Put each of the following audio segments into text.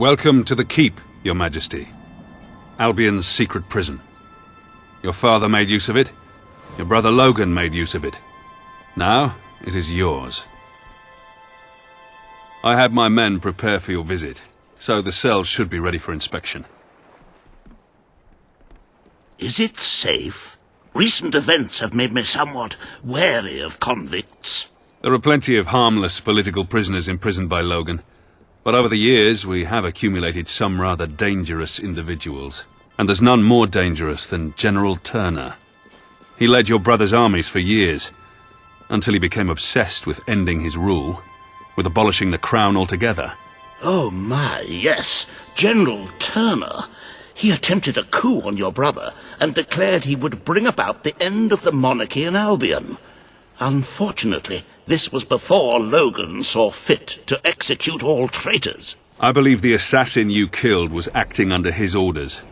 Welcome to the Keep, Your Majesty. Albion's secret prison. Your father made use of it. Your brother Logan made use of it. Now, it is yours. I had my men prepare for your visit, so the cells should be ready for inspection. Is it safe? Recent events have made me somewhat wary of convicts. There are plenty of harmless political prisoners imprisoned by Logan. But over the years, we have accumulated some rather dangerous individuals. And there's none more dangerous than General Turner. He led your brother's armies for years, until he became obsessed with ending his rule, with abolishing the crown altogether. Oh my, yes, General Turner. He attempted a coup on your brother and declared he would bring about the end of the monarchy in Albion. Unfortunately, this was before Logan saw fit to execute all traitors. I believe the assassin you killed was acting under his orders.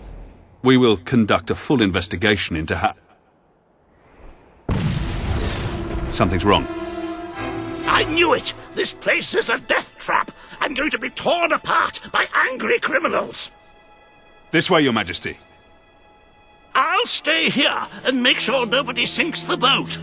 We will conduct a full investigation into how... Something's wrong. I knew it! This place is a death trap! I'm going to be torn apart by angry criminals! This way, Your Majesty. I'll stay here and make sure nobody sinks the boat.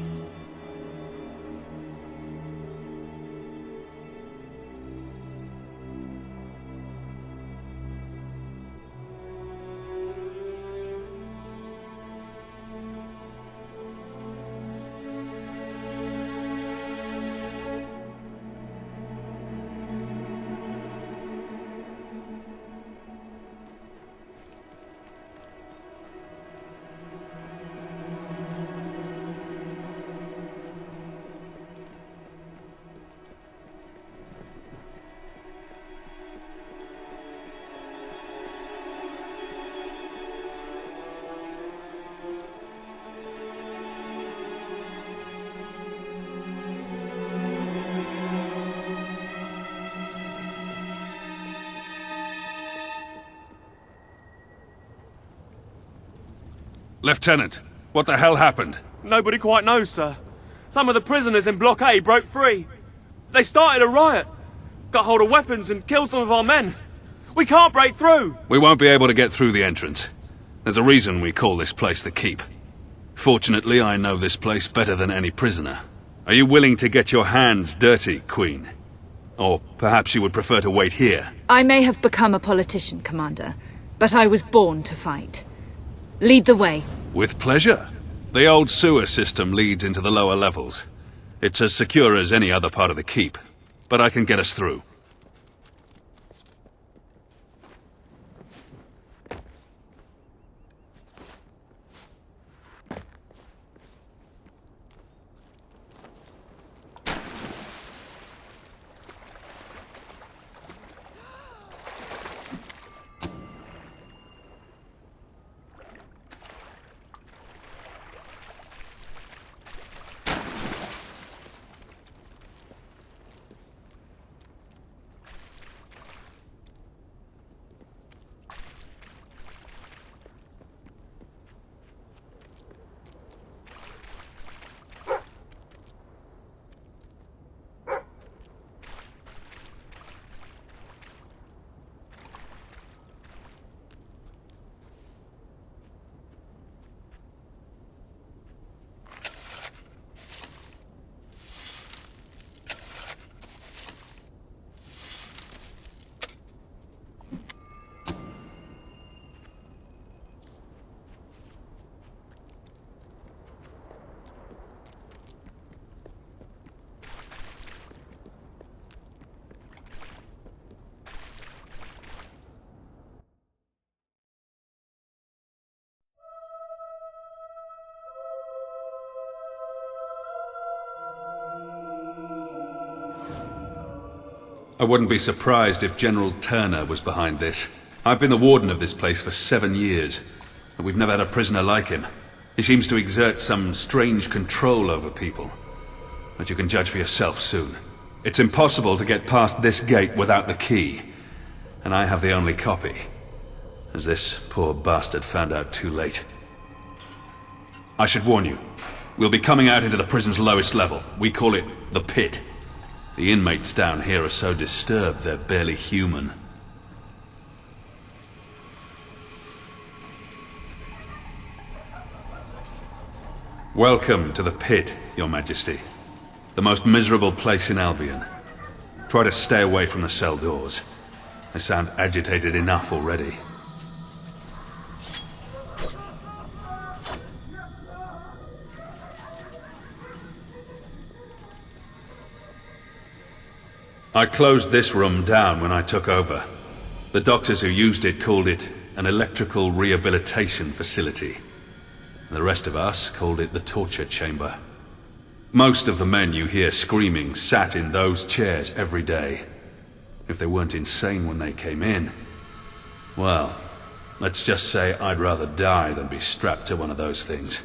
Lieutenant, what the hell happened? Nobody quite knows, sir. Some of the prisoners in Block A broke free. They started a riot, got hold of weapons and killed some of our men. We can't break through. We won't be able to get through the entrance. There's a reason we call this place the Keep. Fortunately, I know this place better than any prisoner. Are you willing to get your hands dirty, Queen? Or perhaps you would prefer to wait here? I may have become a politician, Commander, but I was born to fight. Lead the way. With pleasure. The old sewer system leads into the lower levels. It's as secure as any other part of the Keep, but I can get us through. I wouldn't be surprised if General Turner was behind this. I've been the warden of this place for 7 years, and we've never had a prisoner like him. He seems to exert some strange control over people. But you can judge for yourself soon. It's impossible to get past this gate without the key, and I have the only copy, as this poor bastard found out too late. I should warn you, we'll be coming out into the prison's lowest level. We call it the Pit. The inmates down here are so disturbed they're barely human. Welcome to the pit, Your Majesty. The most miserable place in Albion. Try to stay away from the cell doors. They sound agitated enough already. I closed this room down when I took over. The doctors who used it called it an electrical rehabilitation facility. The rest of us called it the torture chamber. Most of the men you hear screaming sat in those chairs every day. If they weren't insane when they came in, well, let's just say I'd rather die than be strapped to one of those things.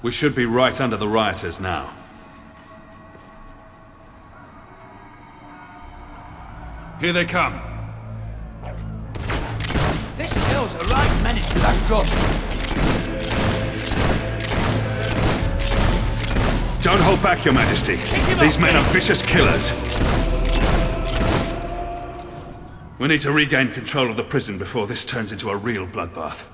We should be right under the rioters now. Here they come. This girl's a right menace with that gun. Don't hold back, Your Majesty. These men are vicious killers. We need to regain control of the prison before this turns into a real bloodbath.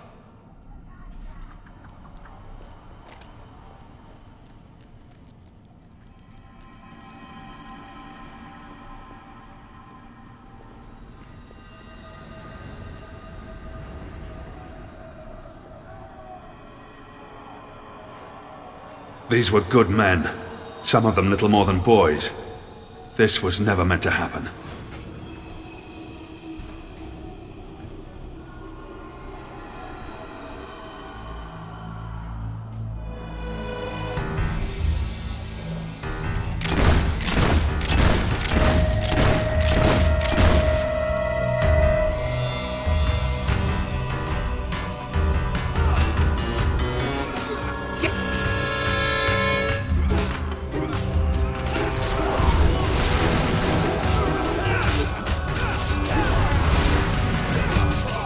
These were good men. Some of them little more than boys. This was never meant to happen.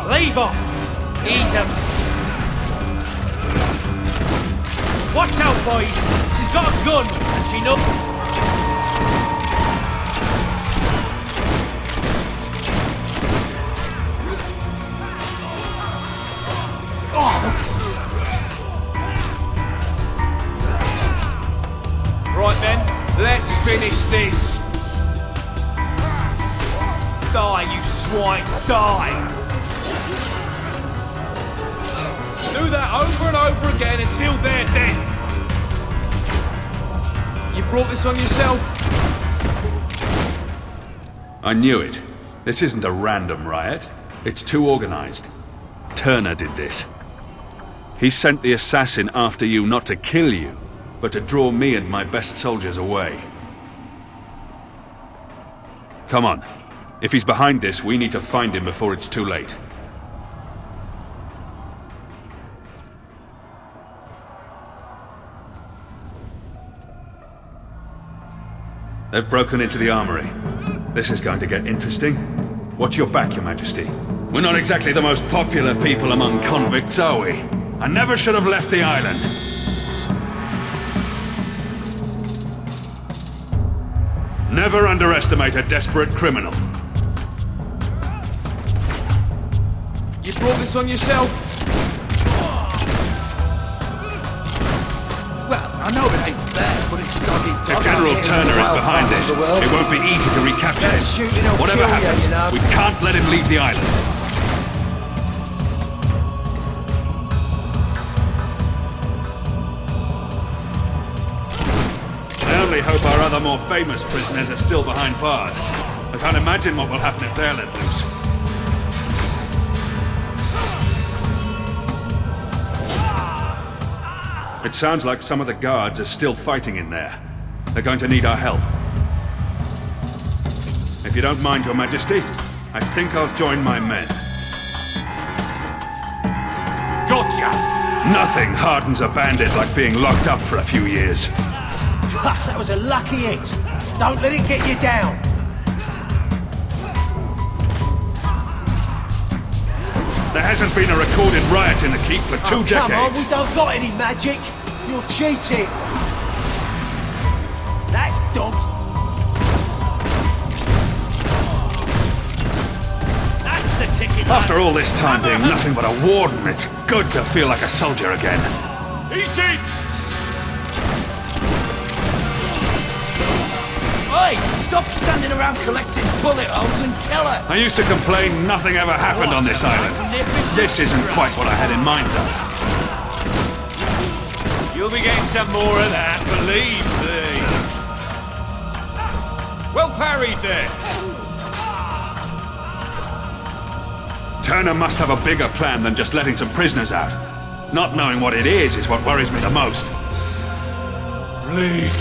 Leave off! Ease him! Watch out, boys! She's got a gun, and she knows... Right then, let's finish this! Die, you swine, die! Do that over and over again until they're dead. You brought this on yourself? I knew it. This isn't a random riot. It's too organized. Turner did this. He sent the assassin after you not to kill you, but to draw me and my best soldiers away. Come on. If he's behind this, we need to find him before it's too late. They've broken into the armory. This is going to get interesting. Watch your back, Your Majesty. We're not exactly the most popular people among convicts, are we? I never should have left the island. Never underestimate a desperate criminal. You brought this on yourself? Well, I know it ain't fair, but it's doggy. If General Turner is behind this, it won't be easy to recapture him. Whatever happens, we can't let him leave the island. I only hope our other more famous prisoners are still behind bars. I can't imagine what will happen if they're let loose. It sounds like some of the guards are still fighting in there. They're going to need our help. If you don't mind, Your Majesty, I think I'll join my men. Got torture! Nothing hardens a bandit like being locked up for a few years. That was a lucky hit. Don't let it get you down. There hasn't been a recorded riot in the keep for 2 decades. Come on, we don't got any magic. You're cheating. That dog's... That's the ticket, lad. After all this time being nothing but a warden, it's good to feel like a soldier again. He cheats! Oi, stop standing around collecting bullet holes and kill her. I used to complain nothing ever happened on this island. This isn't quite what I had in mind, though. You'll be getting some more of that, believe me. Well parried there. Turner must have a bigger plan than just letting some prisoners out. Not knowing what it is what worries me the most. Bleed.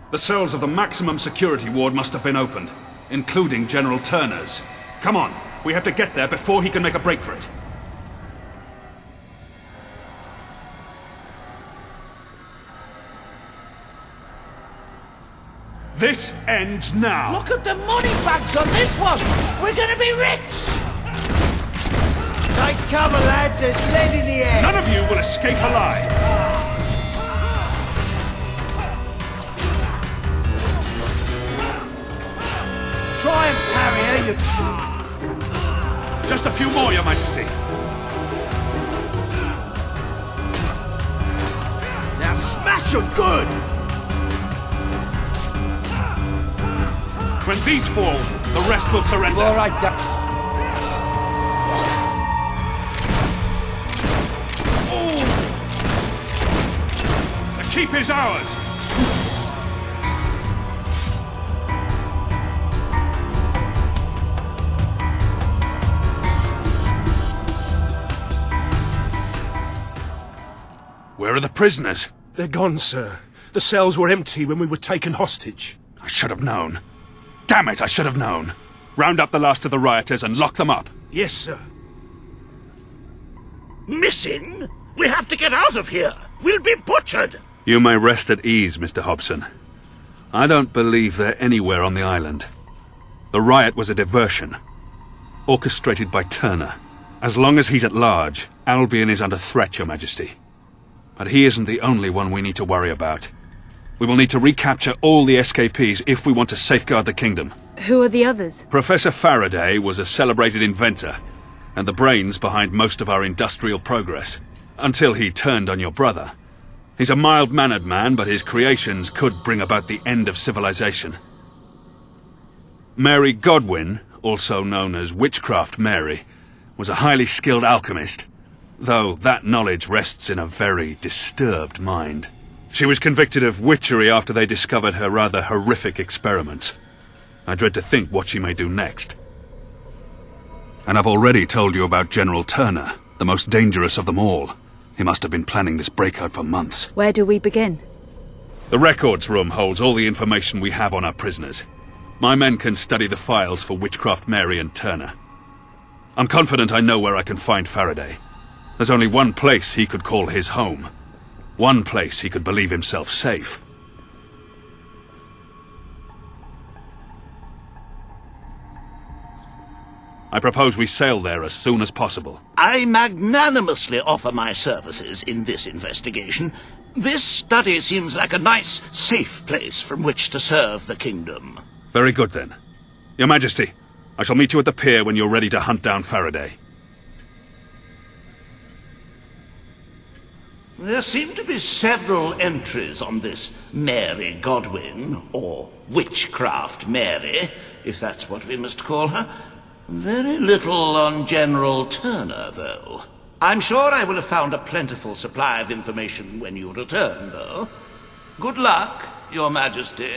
The cells of the maximum security ward must have been opened, including General Turner's. Come on, we have to get there before he can make a break for it. This ends now. Look at the money bags on this one. We're gonna be rich. Take cover, lads. There's lead in the air. None of you will escape alive. Try and parry her, you... Just a few more, Your Majesty. Now smash her good! When these fall, the rest will surrender. All right, The keep is ours. Where are the prisoners? They're gone, sir. The cells were empty when we were taken hostage. I should have known. Damn it, I should have known. Round up the last of the rioters and lock them up. Yes, sir. Missing? We have to get out of here. We'll be butchered. You may rest at ease, Mr. Hobson. I don't believe they're anywhere on the island. The riot was a diversion, orchestrated by Turner. As long as he's at large, Albion is under threat, Your Majesty. But he isn't the only one we need to worry about. We will need to recapture all the escapees if we want to safeguard the kingdom. Who are the others? Professor Faraday was a celebrated inventor, and the brains behind most of our industrial progress. Until he turned on your brother. He's a mild-mannered man, but his creations could bring about the end of civilization. Mary Godwin, also known as Witchcraft Mary, was a highly skilled alchemist, though that knowledge rests in a very disturbed mind. She was convicted of witchery after they discovered her rather horrific experiments. I dread to think what she may do next. And I've already told you about General Turner, the most dangerous of them all. He must have been planning this breakout for months. Where do we begin? The records room holds all the information we have on our prisoners. My men can study the files for Witchcraft Mary and Turner. I'm confident I know where I can find Faraday. There's only one place he could call his home. One place he could believe himself safe. I propose we sail there as soon as possible. I magnanimously offer my services in this investigation. This study seems like a nice, safe place from which to serve the kingdom. Very good, then. Your Majesty, I shall meet you at the pier when you're ready to hunt down Faraday. There seem to be several entries on this Mary Godwin, or Witchcraft Mary, if that's what we must call her. Very little on General Turner, though. I'm sure I will have found a plentiful supply of information when you return, though. Good luck, Your Majesty.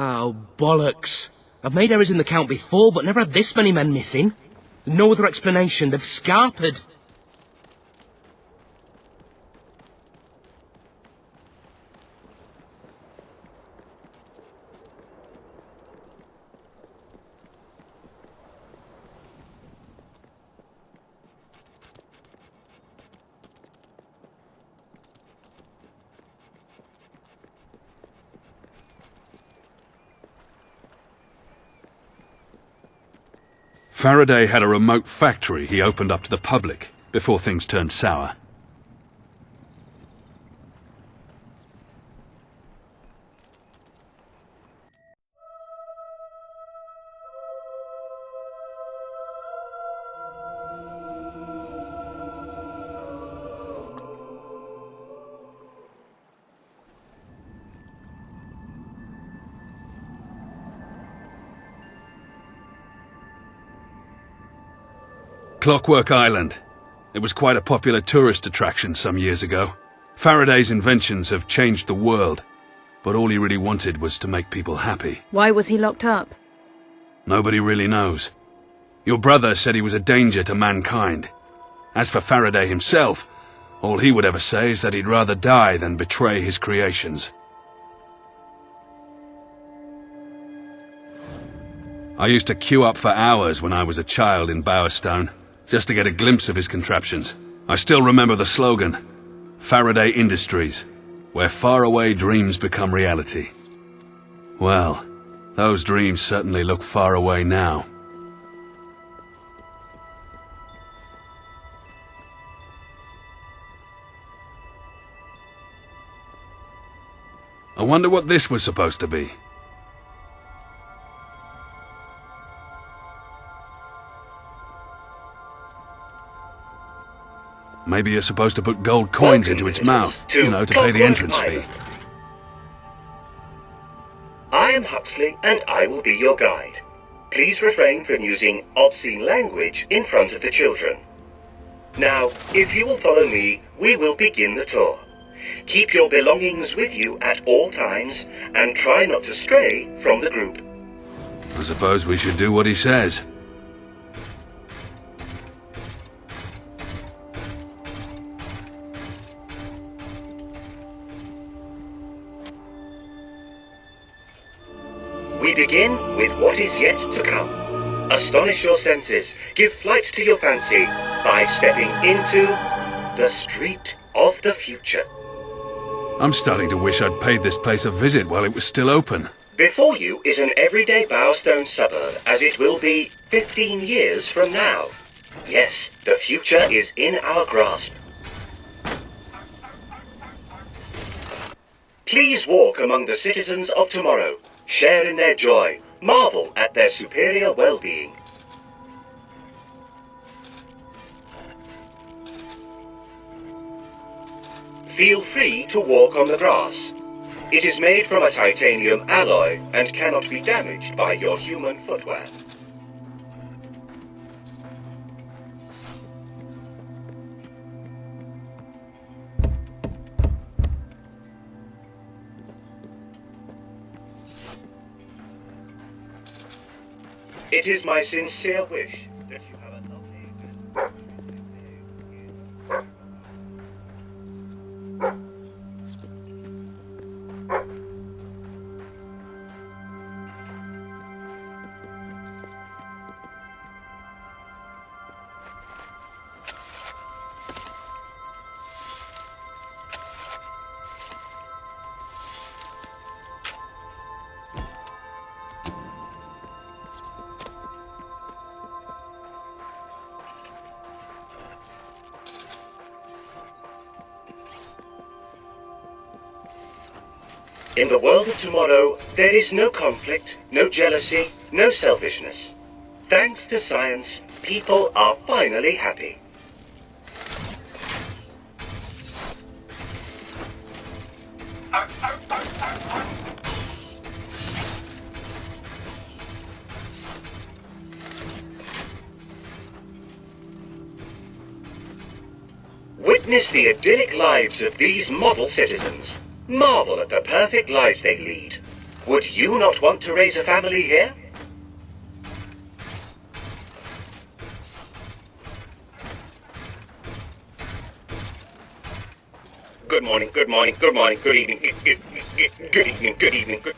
Oh, bollocks. I've made errors in the count before, but never had this many men missing. No other explanation. They've scarpered. Faraday had a remote factory he opened up to the public before things turned sour. Clockwork Island. It was quite a popular tourist attraction some years ago. Faraday's inventions have changed the world, but all he really wanted was to make people happy. Why was he locked up? Nobody really knows. Your brother said he was a danger to mankind. As for Faraday himself, all he would ever say is that he'd rather die than betray his creations. I used to queue up for hours when I was a child in Bowerstone, just to get a glimpse of his contraptions. I still remember the slogan, Faraday Industries, where faraway dreams become reality. Well, those dreams certainly look far away now. I wonder what this was supposed to be. Maybe you're supposed to put gold coins into its mouth, you know, to pay the entrance fee. I am Huxley, and I will be your guide. Please refrain from using obscene language in front of the children. Now, if you will follow me, we will begin the tour. Keep your belongings with you at all times, and try not to stray from the group. I suppose we should do what he says. We begin with what is yet to come. Astonish your senses, give flight to your fancy by stepping into the street of the future. I'm starting to wish I'd paid this place a visit while it was still open. Before you is an everyday Bowerstone suburb, as it will be 15 years from now. Yes, the future is in our grasp. Please walk among the citizens of tomorrow. Share in their joy, marvel at their superior well-being. Feel free to walk on the grass. It is made from a titanium alloy and cannot be damaged by your human footwear. It is my sincere wish that you have a lovely... In the world of tomorrow, there is no conflict, no jealousy, no selfishness. Thanks to science, people are finally happy. Witness the idyllic lives of these model citizens. Marvel at the perfect lives they lead. Would you not want to raise a family here? Good morning, good morning, good morning, good evening, good evening, good evening, good...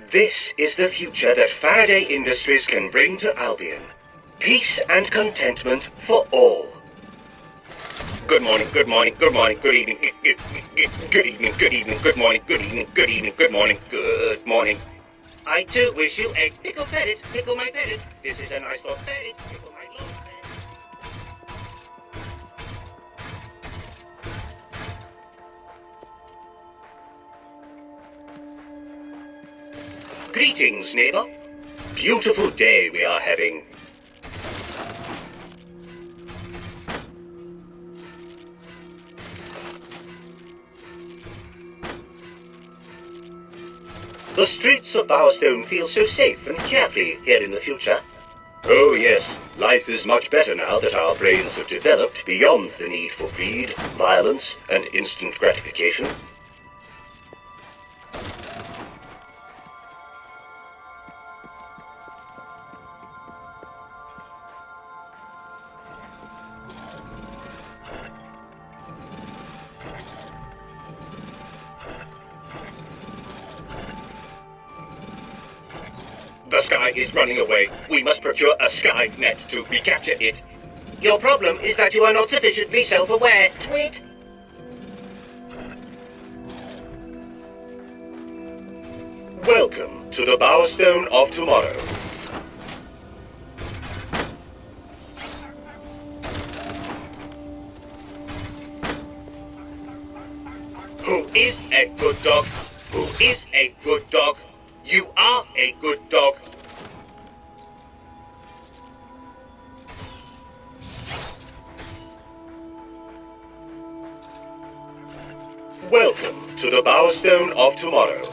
This is the future that Faraday Industries can bring to Albion. Peace and contentment for all. Good morning, good morning, good morning, good evening, good evening, good evening, good morning, good evening, good evening, good morning, good morning. I too wish you a pickle pettit, pickle my pettit. This is a nice lord pettit, pickle my lord pettit. Greetings, neighbor. Beautiful day we are having. The streets of Bowerstone feel so safe and carefree here in the future. Oh yes, life is much better now that our brains have developed beyond the need for greed, violence, and instant gratification. The sky is running away. We must procure a sky net to recapture it. Your problem is that you are not sufficiently self-aware. Tweet. Welcome to the Bowerstone of tomorrow. Who is a good dog? Who is a good dog? You are a good dog. Welcome to the Bowerstone of tomorrow.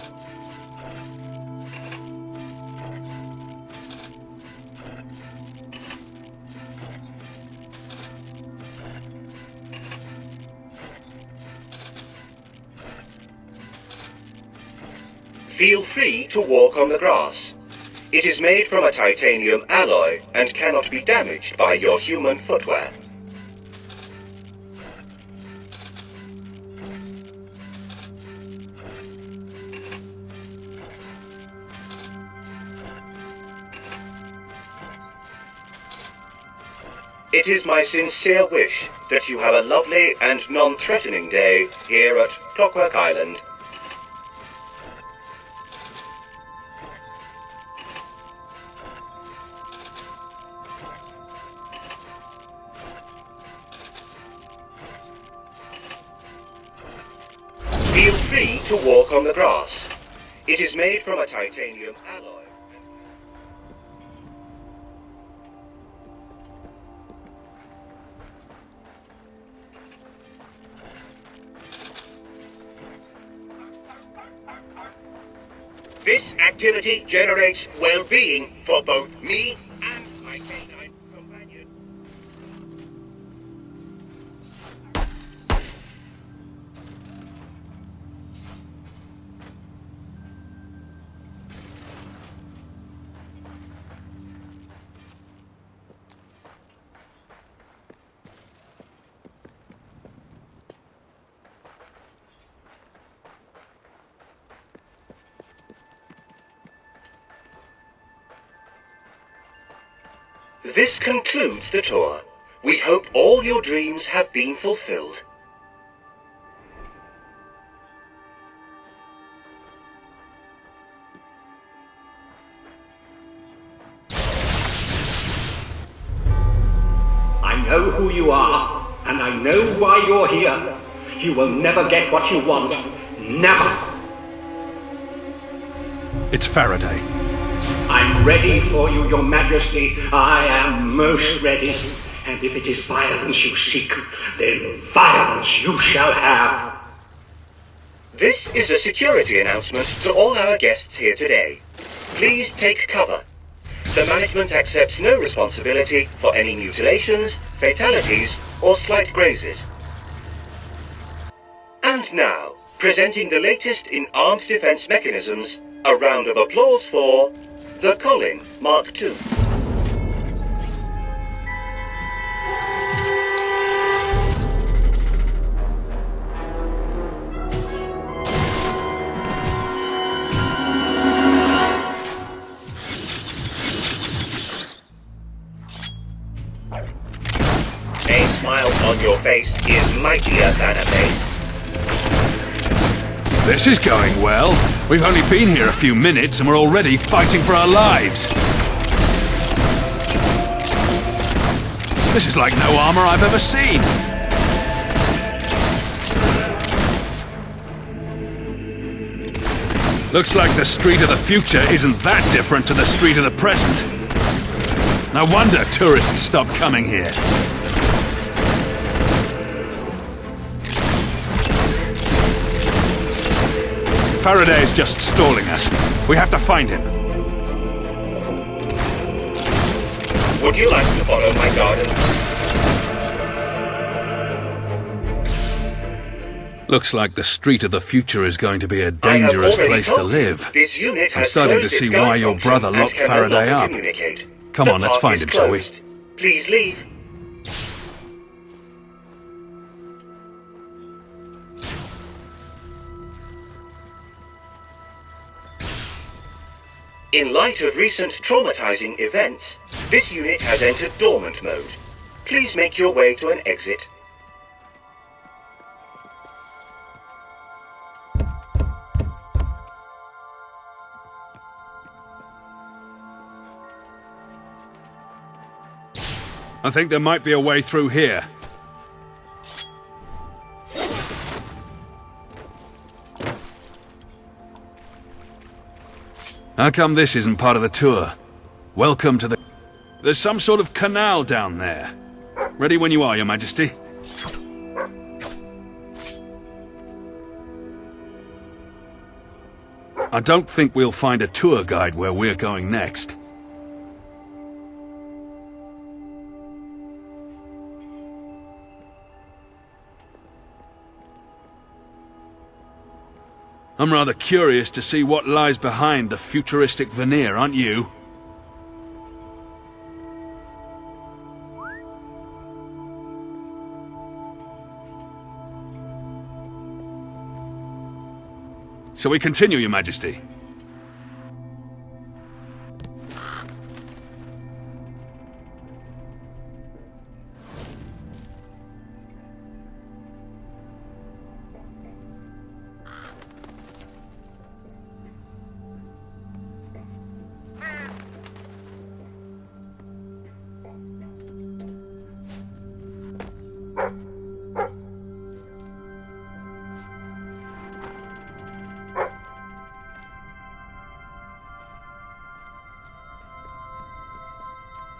Feel free to walk on the grass. It is made from a titanium alloy and cannot be damaged by your human footwear. It is my sincere wish that you have a lovely and non-threatening day here at Clockwork Island. Feel free to walk on the grass. It is made from a titanium alloy. This activity generates well-being for both me and my canine companion. This concludes the tour. We hope all your dreams have been fulfilled. I know who you are, and I know why you're here. You will never get what you want. Never! It's Faraday. I'm ready for you, your majesty. I am most ready. And if it is violence you seek, then violence you shall have. This is a security announcement to all our guests here today. Please take cover. The management accepts no responsibility for any mutilations, fatalities, or slight grazes. And now, presenting the latest in armed defense mechanisms, A round of applause for the Colin Mark II. A smile on your face is mightier than a face. This is going well. We've only been here a few minutes and we're already fighting for our lives. This is like no armor I've ever seen. Looks like the street of the future isn't that different to the street of the present. No wonder tourists stop coming here. Faraday is just stalling us. We have to find him. Would you like to follow my garden? Looks like the street of the future is going to be a dangerous place to live. This unit I'm starting to see why your brother locked Faraday up. Come on, let's find him, shall we? Please leave. In light of recent traumatizing events, this unit has entered dormant mode. Please make your way to an exit. I think there might be a way through here. How come this isn't part of the tour? Welcome to the... There's some sort of canal down there. Ready when you are, Your Majesty. I don't think we'll find a tour guide where we're going next. I'm rather curious to see what lies behind the futuristic veneer, aren't you? Shall we continue, Your Majesty?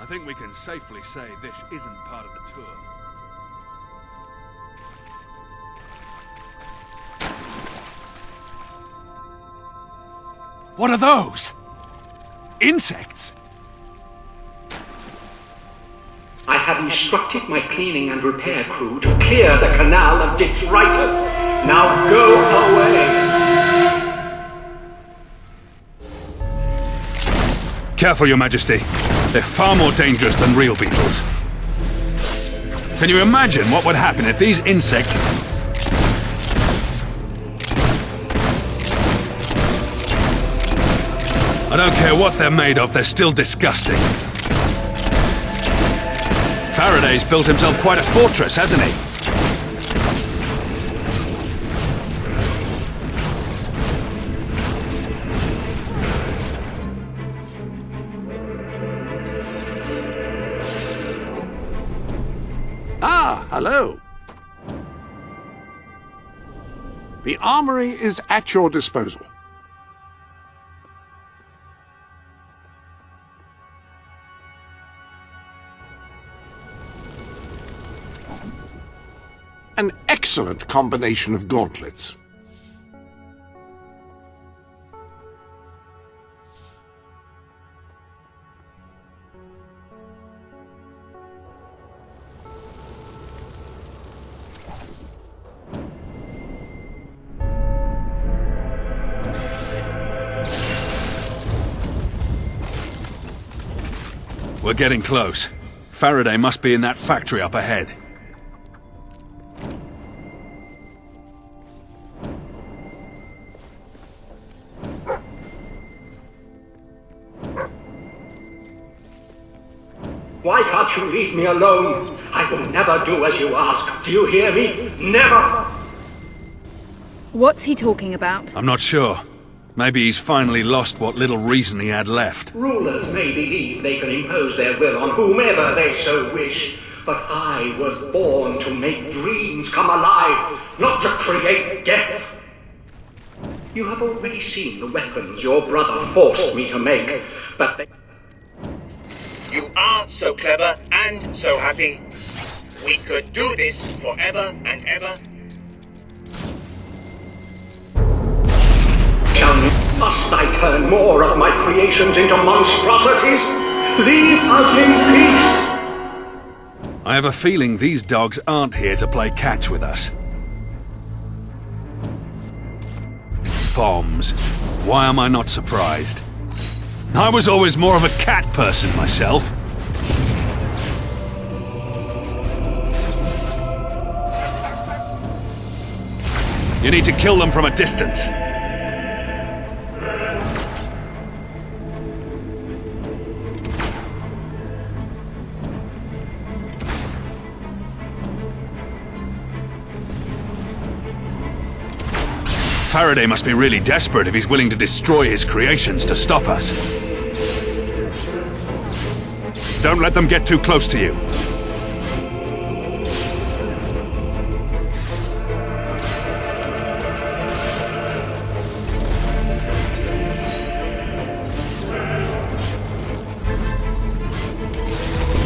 I think we can safely say this isn't part of the tour. What are those? Insects? I have instructed my cleaning and repair crew to clear the canal of detritus. Now go away! Careful, Your Majesty. They're far more dangerous than real beetles. Can you imagine what would happen if these insects... I don't care what they're made of, they're still disgusting. Faraday's built himself quite a fortress, hasn't he? Ah, hello. The armory is at your disposal. An excellent combination of gauntlets. We're getting close. Faraday must be in that factory up ahead. Why can't you leave me alone? I will never do as you ask. Do you hear me? Never! What's he talking about? I'm not sure. Maybe he's finally lost what little reason he had left. Rulers may believe they can impose their will on whomever they so wish. But I was born to make dreams come alive, not to create death. You have already seen the weapons your brother forced me to make, but they... You are so clever and so happy. We could do this forever and ever. Must I turn more of my creations into monstrosities? Leave us in peace! I have a feeling these dogs aren't here to play catch with us. Bombs. Why am I not surprised? I was always more of a cat person myself. You need to kill them from a distance. Faraday must be really desperate if he's willing to destroy his creations to stop us. Don't let them get too close to you.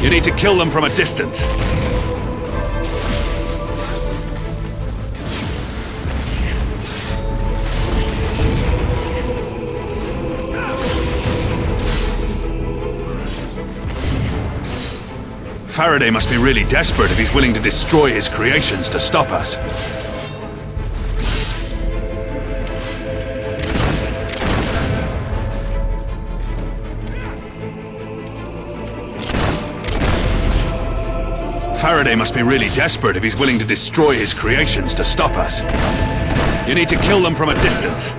You need to kill them from a distance. Faraday must be really desperate if he's willing to destroy his creations to stop us. Faraday must be really desperate if he's willing to destroy his creations to stop us. You need to kill them from a distance.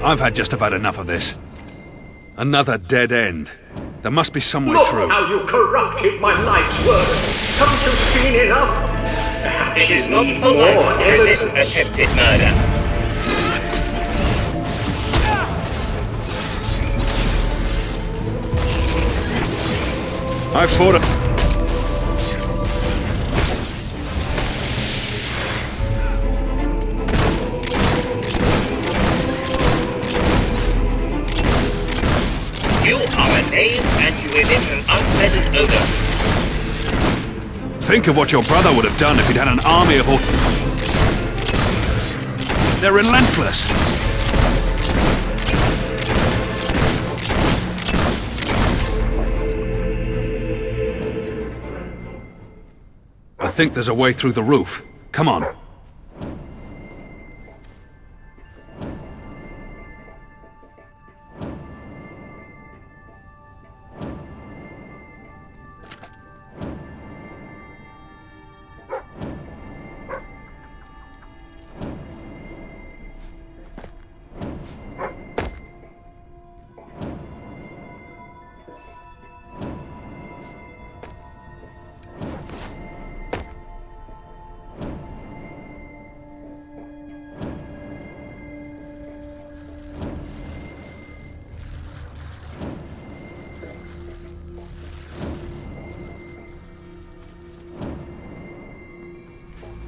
I've had just about enough of this. Another dead end. There must be some way Look through. how you corrupted my life's work. Haven't you seen enough? It is not polite to resist attempted murder. I've fought a... And you emit an unpleasant odor. Think of what your brother would have done if he'd had an army of all... They're relentless. I think there's a way through the roof. Come on.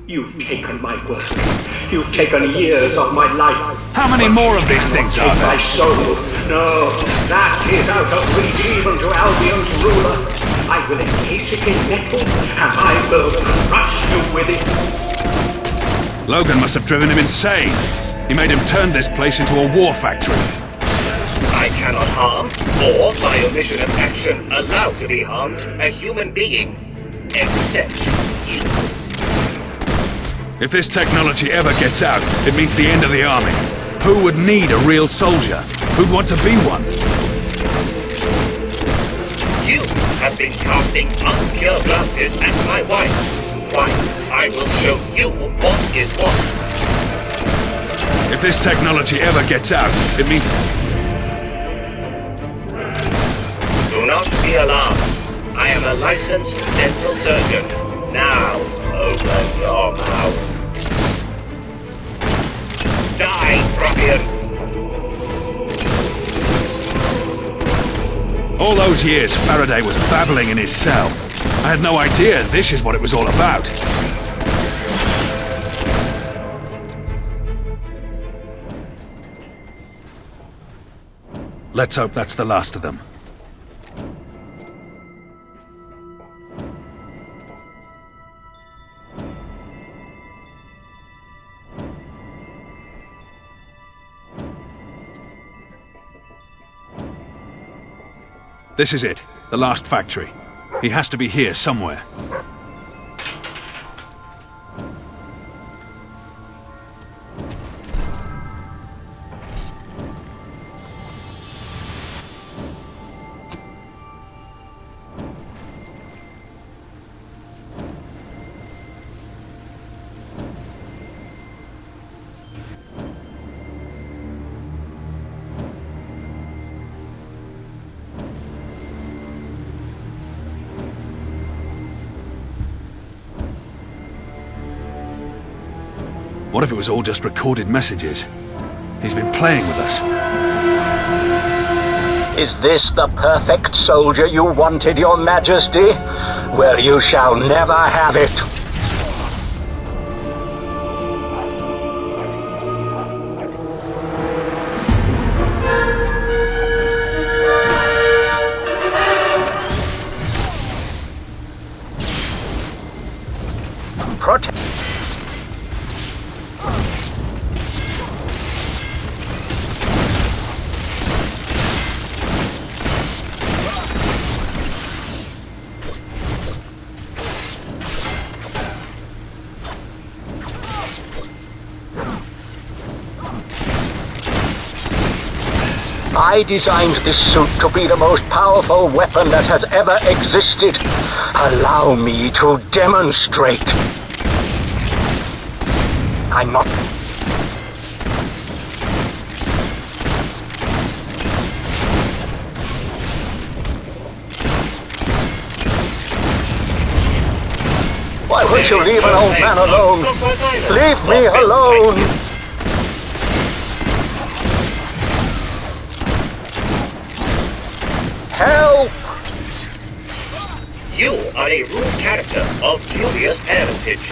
You've taken my work. You've taken years of my life. How many more of these things are My there? soul. No, that is out of reach even to Albion's ruler. I will encase it in metal, and I will crush you with it. Logan must have driven him insane. He made him turn this place into a war factory. I cannot harm, or by omission of action allowed to be harmed a human being, except you. If this technology ever gets out, it means the end of the army. Who would need a real soldier? Who'd want to be one? You have been casting unpure glances at my wife. Why, I will show you what is what. If this technology ever gets out, it means... Do not be alarmed. I am a licensed dental surgeon. Now, open your mouth. Die, ruffian! All those years, Faraday was babbling in his cell. I had no idea this is what it was all about. Let's hope that's the last of them. This is it, the last factory. He has to be here somewhere. What if it was all just recorded messages? He's been playing with us. Is this the perfect soldier you wanted, Your Majesty? Well, you shall never have it. Protect. I designed this suit to be the most powerful weapon that has ever existed. Allow me to demonstrate. I'm not... Why won't you leave an old man alone? Leave me alone! Help! You are a rude character of dubious parentage.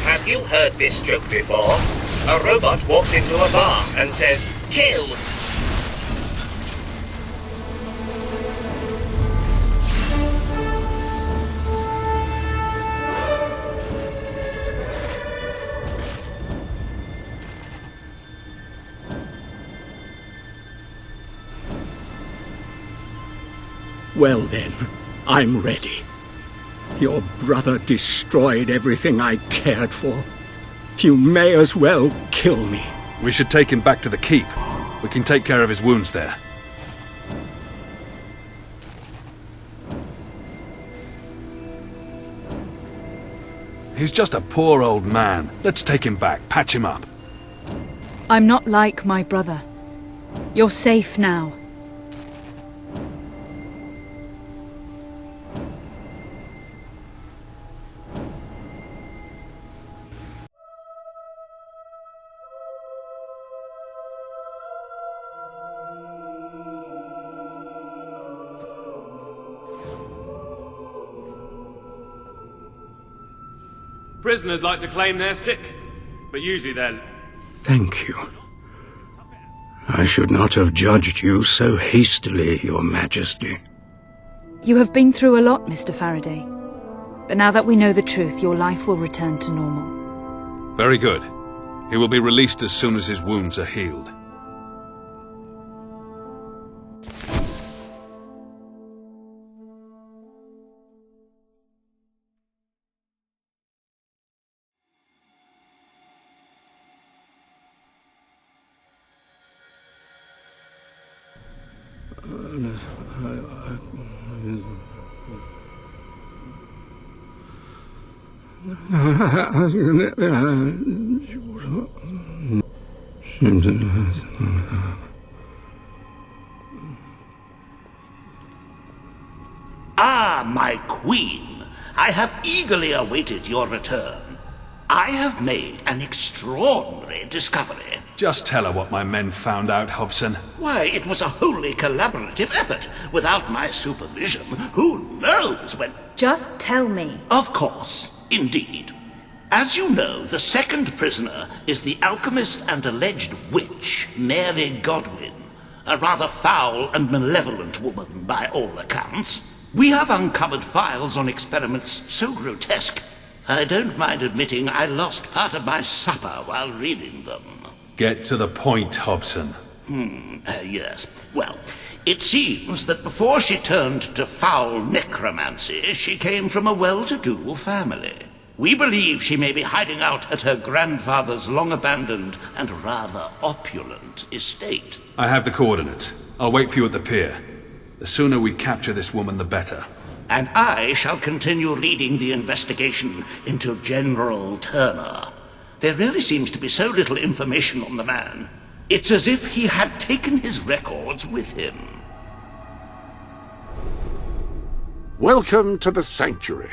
Have you heard this joke before? A robot walks into a bar and says, "Kill!" Well then, I'm ready. Your brother destroyed everything I cared for. You may as well kill me. We should take him back to the keep. We can take care of his wounds there. He's just a poor old man. Let's take him back, patch him up. I'm not like my brother. You're safe now. Prisoners like to claim they're sick, but usually they're... Thank you. I should not have judged you so hastily, Your Majesty. You have been through a lot, Mr. Faraday. But now that we know the truth, your life will return to normal. Very good. He will be released as soon as his wounds are healed. Ah, my queen, I have eagerly awaited your return. I have made an extraordinary discovery. Just tell her what my men found out, Hobson. Why, it was a wholly collaborative effort. Without my supervision, who knows when... Just tell me. Of course, indeed. As you know, the second prisoner is the alchemist and alleged witch, Mary Godwin. A rather foul and malevolent woman, by all accounts. We have uncovered files on experiments so grotesque, I don't mind admitting I lost part of my supper while reading them. Get to the point, Hobson. Yes. Well, it seems that before she turned to foul necromancy, she came from a well-to-do family. We believe she may be hiding out at her grandfather's long-abandoned and rather opulent estate. I have the coordinates. I'll wait for you at the pier. The sooner we capture this woman, the better. And I shall continue leading the investigation into General Turner. There really seems to be so little information on the man. It's as if he had taken his records with him. Welcome to the Sanctuary.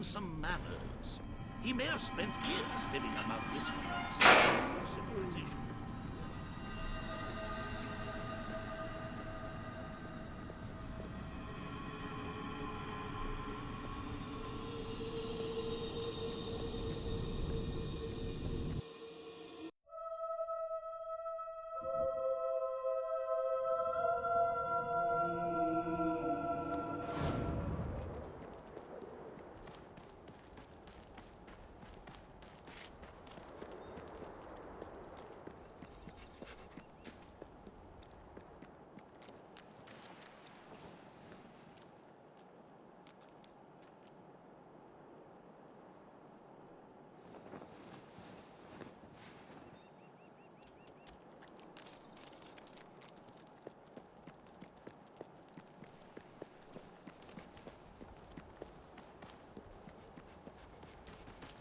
Some manners. He may have spent years living among this civilization.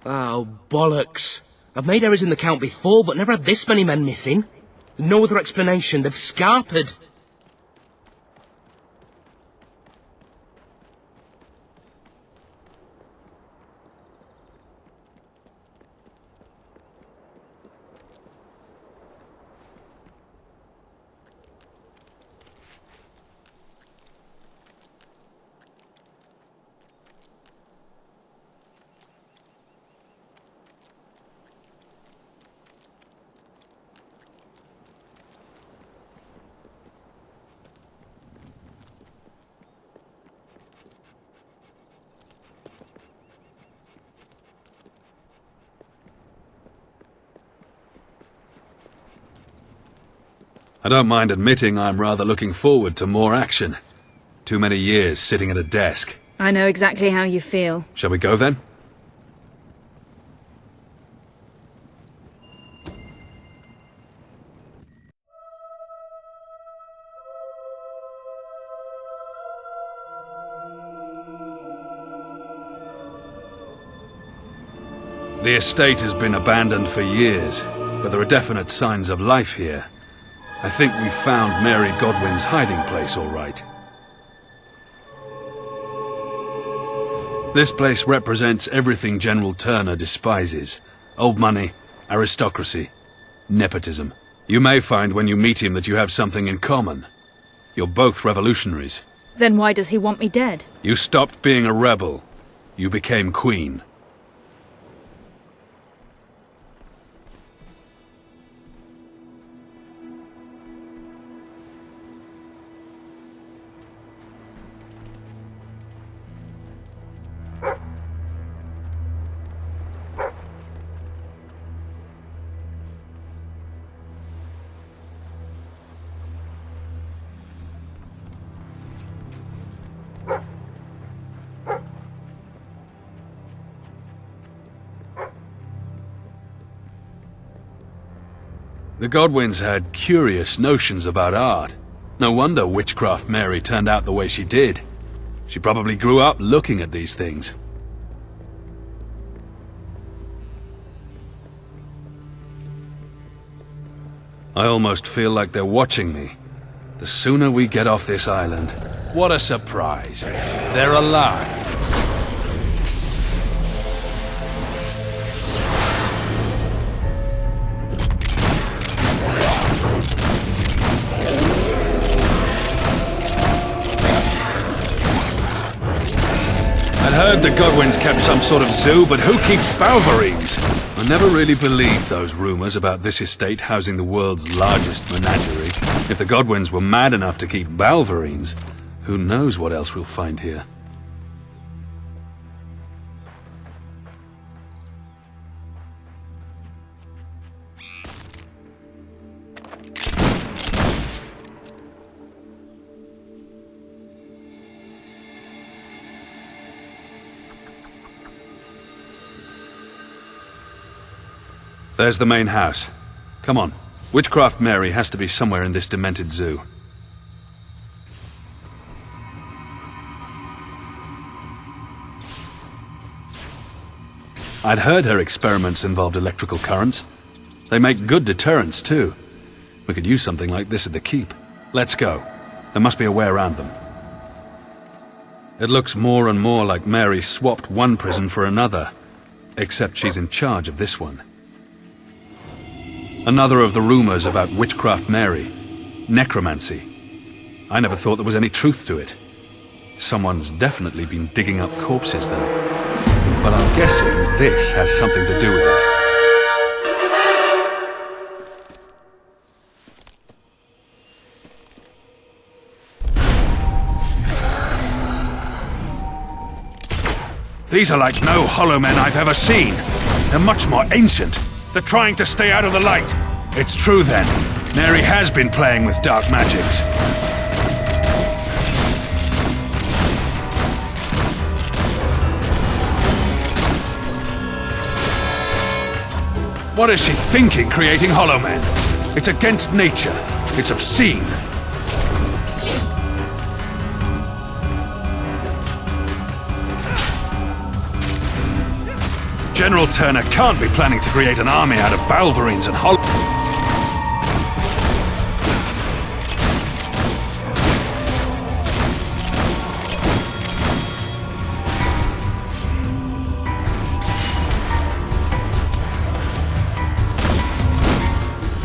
Oh, bollocks. I've made errors in the count before, but never had this many men missing. No other explanation. They've scarpered. I don't mind admitting I'm rather looking forward to more action. Too many years sitting at a desk. I know exactly how you feel. Shall we go then? The estate has been abandoned for years, but there are definite signs of life here. I think we found Mary Godwin's hiding place, all right. This place represents everything General Turner despises. Old money, aristocracy, nepotism. You may find when you meet him that you have something in common. You're both revolutionaries. Then why does he want me dead? You stopped being a rebel. You became queen. The Godwins had curious notions about art. No wonder Witchcraft Mary turned out the way she did. She probably grew up looking at these things. I almost feel like they're watching me. The sooner we get off this island... What a surprise. They're alive. I'd heard the Godwins kept some sort of zoo, but who keeps Balverines? I never really believed those rumors about this estate housing the world's largest menagerie. If the Godwins were mad enough to keep Balverines, who knows what else we'll find here? There's the main house. Come on. Witchcraft Mary has to be somewhere in this demented zoo. I'd heard her experiments involved electrical currents. They make good deterrents, too. We could use something like this at the keep. Let's go. There must be a way around them. It looks more and more like Mary swapped one prison for another. Except she's in charge of this one. Another of the rumors about Witchcraft Mary. Necromancy. I never thought there was any truth to it. Someone's definitely been digging up corpses, though. But I'm guessing this has something to do with it. These are like no hollow men I've ever seen. They're much more ancient. They're trying to stay out of the light. It's true then. Mary has been playing with dark magics. What is she thinking, creating hollow men? It's against nature. It's obscene. General Turner can't be planning to create an army out of Balverines and hollow...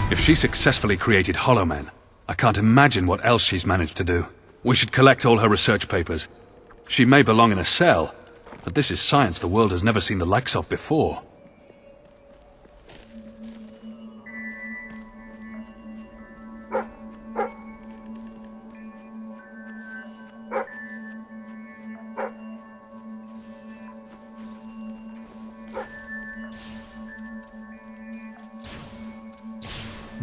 If she successfully created Hollow Men, I can't imagine what else she's managed to do. We should collect all her research papers. She may belong in a cell, but this is science the world has never seen the likes of before.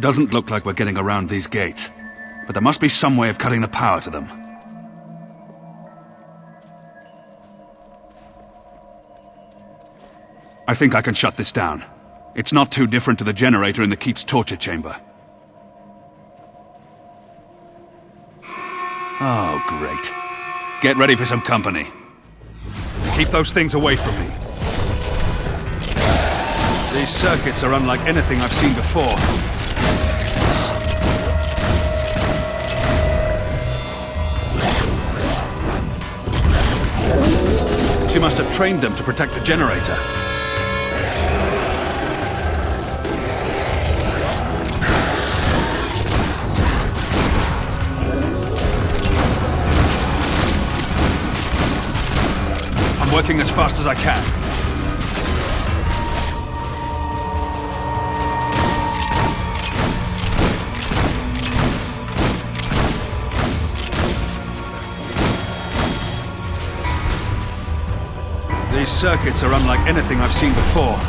Doesn't look like we're getting around these gates, but there must be some way of cutting the power to them. I think I can shut this down. It's not too different to the generator in the Keep's torture chamber. Oh, great. Get ready for some company. Keep those things away from me. These circuits are unlike anything I've seen before. She must have trained them to protect the generator. I'm working as fast as I can. These circuits are unlike anything I've seen before.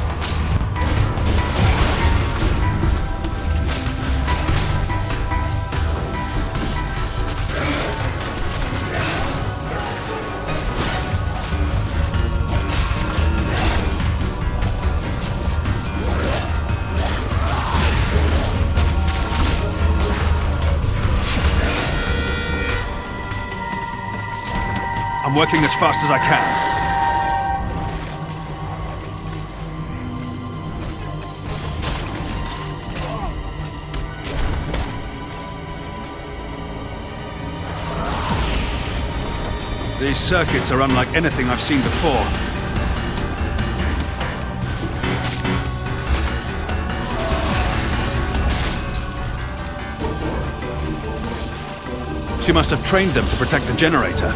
I'm working as fast as I can. These circuits are unlike anything I've seen before. She must have trained them to protect the generator.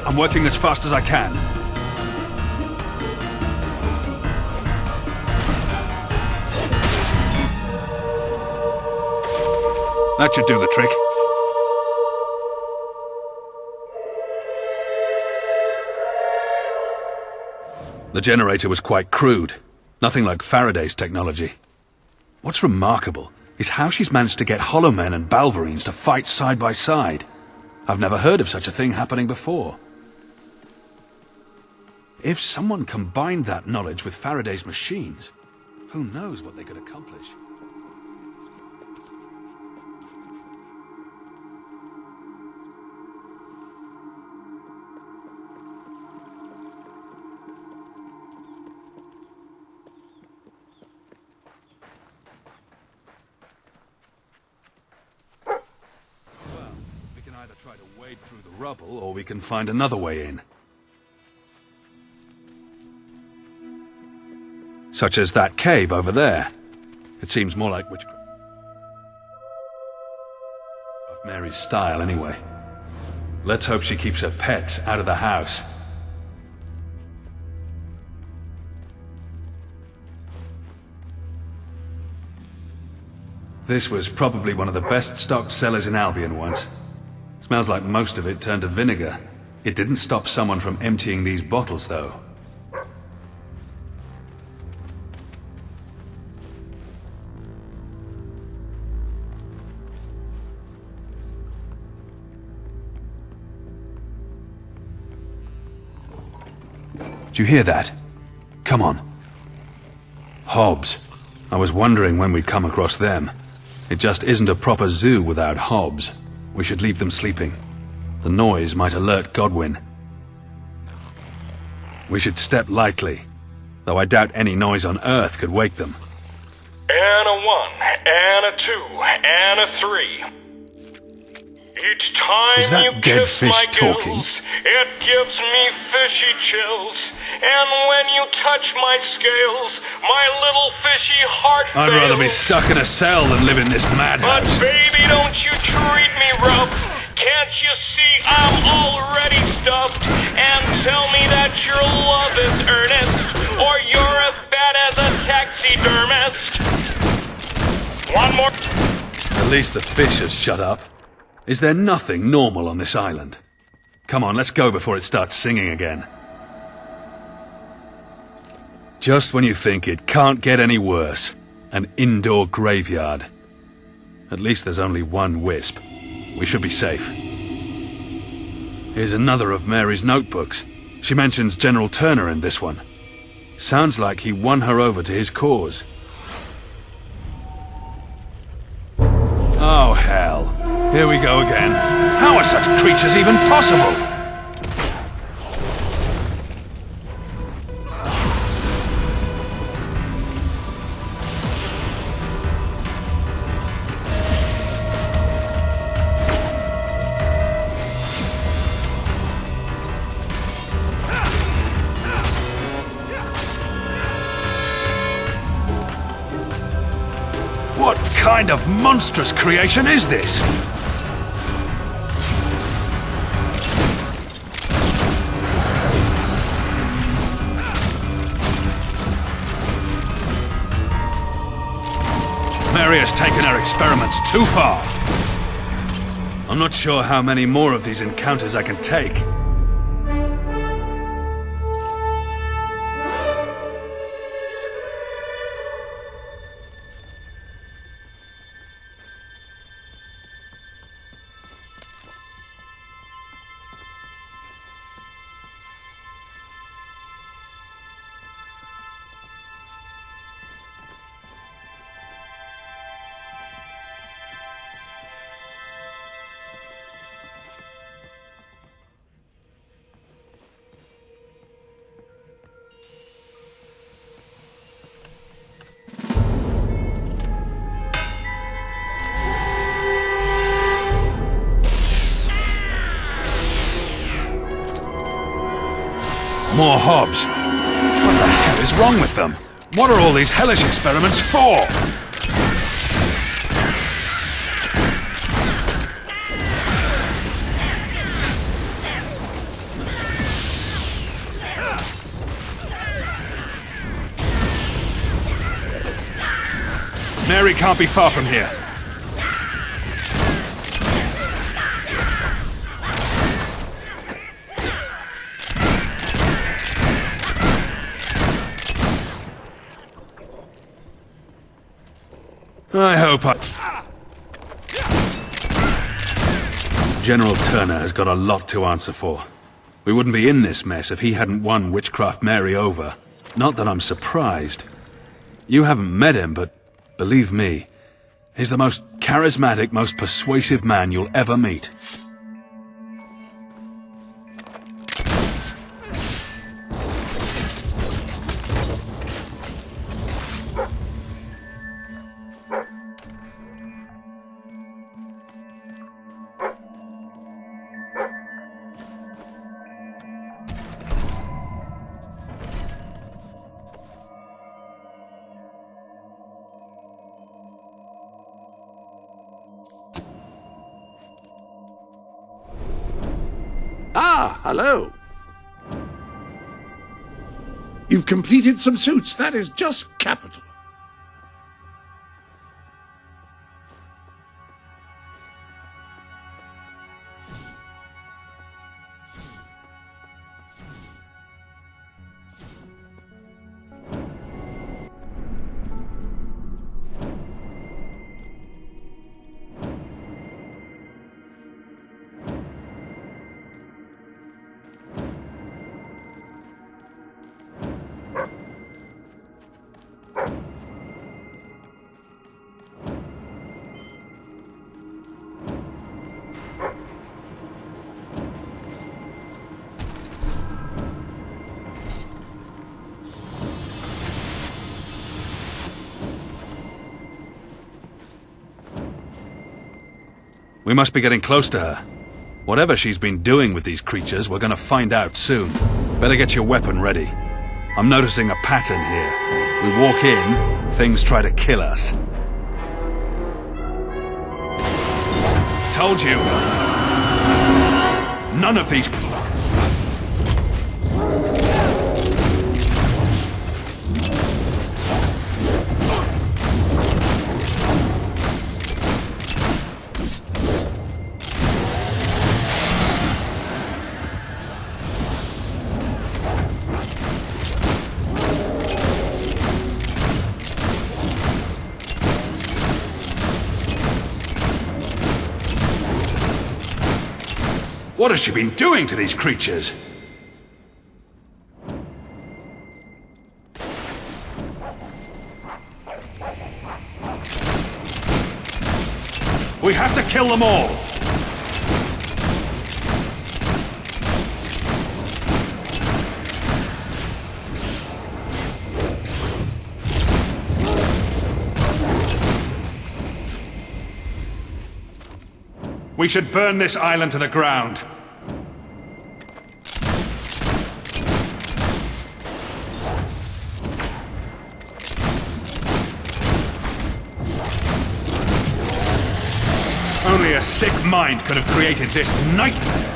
I'm working as fast as I can. That should do the trick. The generator was quite crude. Nothing like Faraday's technology. What's remarkable is how she's managed to get Hollow Men and Balverines to fight side by side. I've never heard of such a thing happening before. If someone combined that knowledge with Faraday's machines, who knows what they could accomplish? Either try to wade through the rubble, or we can find another way in. Such as that cave over there. It seems more like witchcraft. Of Mary's style, anyway. Let's hope she keeps her pets out of the house. This was probably one of the best stocked cellars in Albion once. Smells like most of it turned to vinegar. It didn't stop someone from emptying these bottles, though. Did you hear that? Come on. Hobbs. I was wondering when we'd come across them. It just isn't a proper zoo without Hobbs. We should leave them sleeping. The noise might alert Godwin. We should step lightly, though I doubt any noise on Earth could wake them. And a 1, and a 2, and a 3. Each time Is that you dead kiss fish my talking? gills, it gives me fishy chills. And when you touch my scales, my little fishy heart fails. I'd rather be stuck in a cell than live in this madhouse. But baby, don't you treat me rough. Can't you see I'm already stuffed? And tell me that your love is earnest, or you're as bad as a taxidermist. One more. At least the fish has shut up. Is there nothing normal on this island? Come on, let's go before it starts singing again. Just when you think it can't get any worse, an indoor graveyard. At least there's only one wisp. We should be safe. Here's another of Mary's notebooks. She mentions General Turner in this one. Sounds like he won her over to his cause. Oh, hell. Here we go again. How are such creatures even possible? What kind of monstrous creation is this? Mary has taken her experiments too far. I'm not sure how many more of these encounters I can take. more Hobbs. What the hell is wrong with them? What are all these hellish experiments for? Mary can't be far from here. I hope General Turner has got a lot to answer for. We wouldn't be in this mess if he hadn't won Witchcraft Mary over. Not that I'm surprised. You haven't met him, but believe me, he's the most charismatic, most persuasive man you'll ever meet. Ah, hello. You've completed some suits. That is just capital. We must be getting close to her. Whatever she's been doing with these creatures, we're gonna find out soon. Better get your weapon ready. I'm noticing a pattern here. We walk in, things try to kill us. Told you. None of these... What has she been doing to these creatures? We have to kill them all! We should burn this island to the ground. Only a sick mind could have created this nightmare.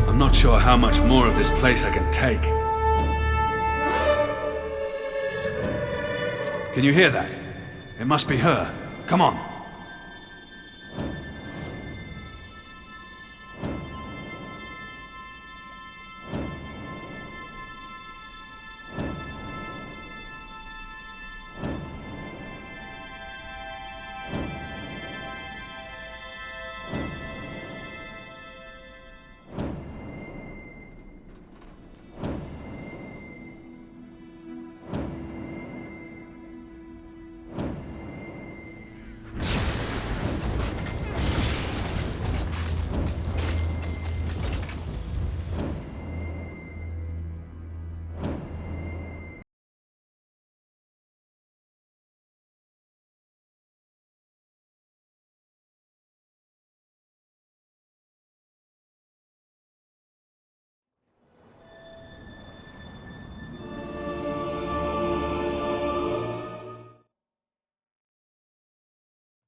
I'm not sure how much more of this place I can take. Can you hear that? It must be her. Come on.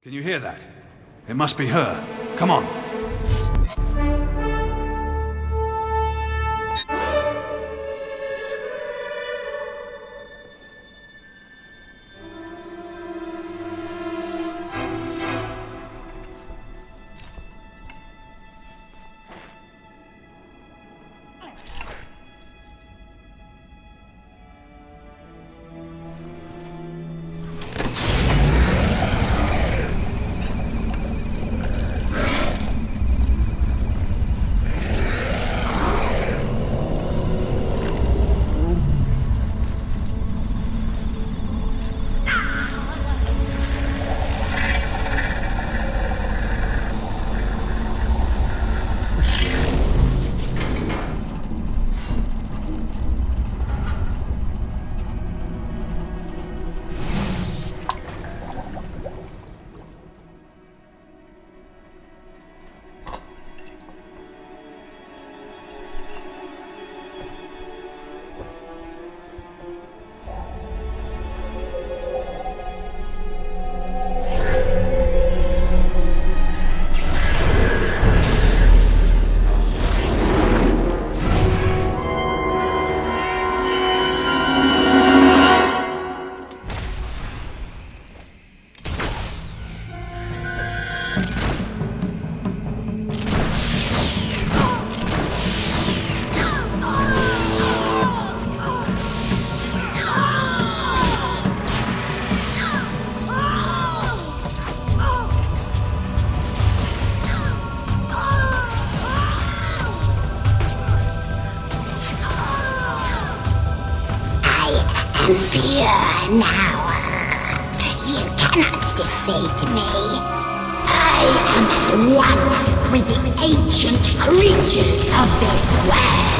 Can you hear that? It must be her. Come on. Pure now. You cannot defeat me. I am at one with the ancient creatures of this world.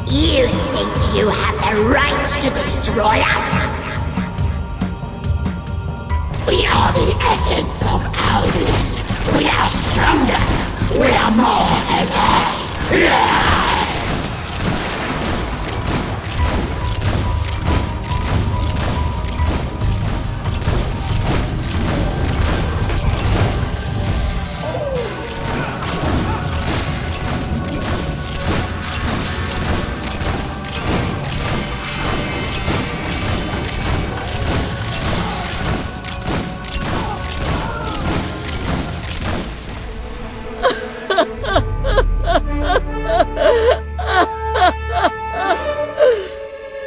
You think you have the right to destroy us? We are the essence of Albion. We are stronger. We are more alive.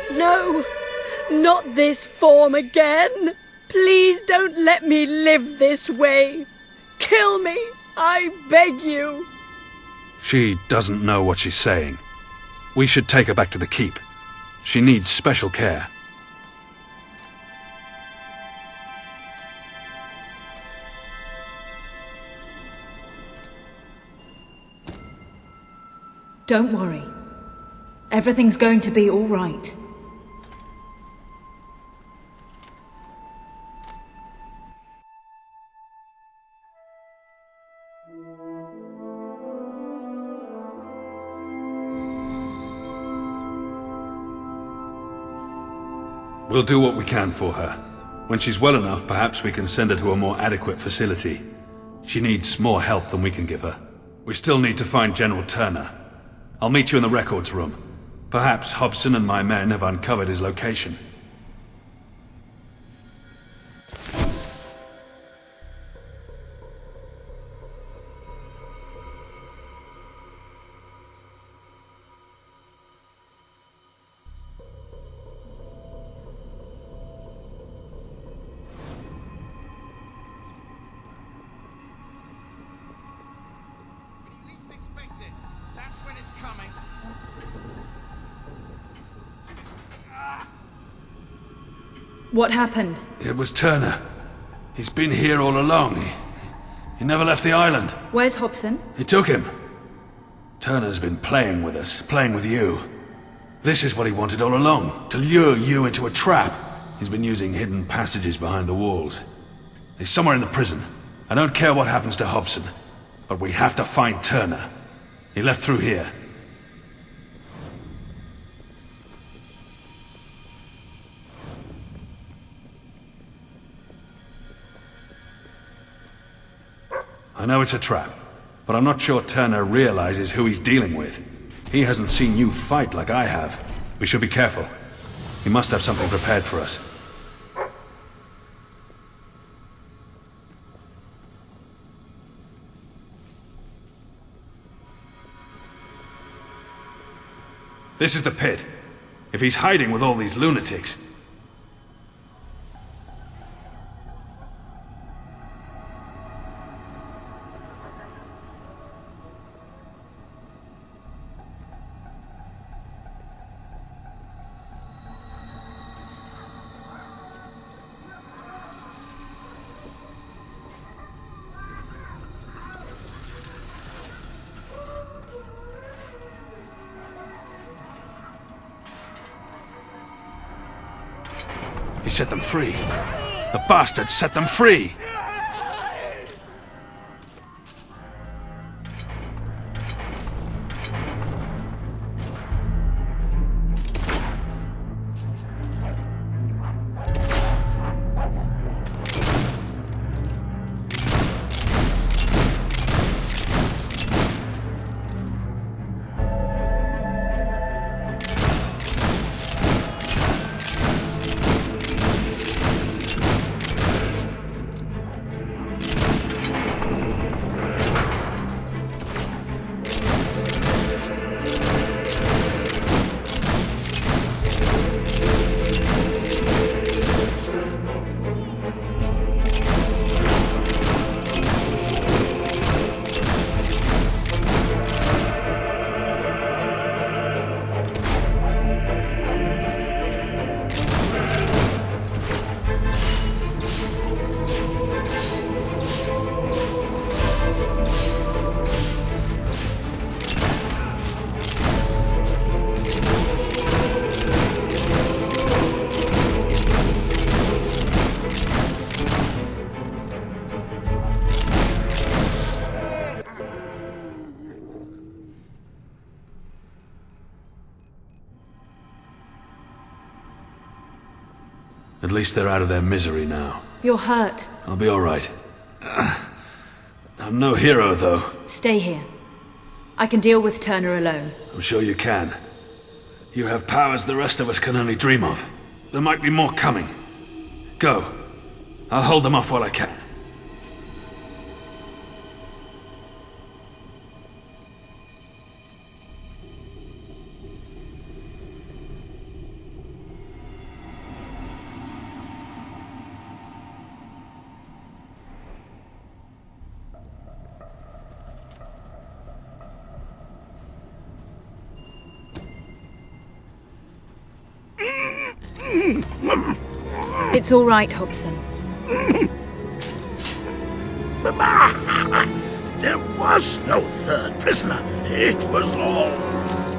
No, not this form again. Please don't let me live this way. Kill me, I beg you. She doesn't know what she's saying. We should take her back to the keep. She needs special care. Don't worry. Everything's going to be all right. We'll do what we can for her. When she's well enough, perhaps we can send her to a more adequate facility. She needs more help than we can give her. We still need to find General Turner. I'll meet you in the records room. Perhaps Hobson and my men have uncovered his location. What happened? It was Turner. He's been here all along. He never left the island. Where's Hobson? He took him. Turner's been playing with us, playing with you. This is what he wanted all along, to lure you into a trap. He's been using hidden passages behind the walls. He's somewhere in the prison. I don't care what happens to Hobson, but we have to find Turner. He left through here. I know it's a trap, but I'm not sure Turner realizes who he's dealing with. He hasn't seen you fight like I have. We should be careful. He must have something prepared for us. This is the pit. If he's hiding with all these lunatics... He set them free. The bastard set them free! At least they're out of their misery now. You're hurt. I'll be all right. I'm no hero, though. Stay here. I can deal with Turner alone. I'm sure you can. You have powers the rest of us can only dream of. There might be more coming. Go. I'll hold them off while I can. It's all right, Hobson. There was no third prisoner. It was all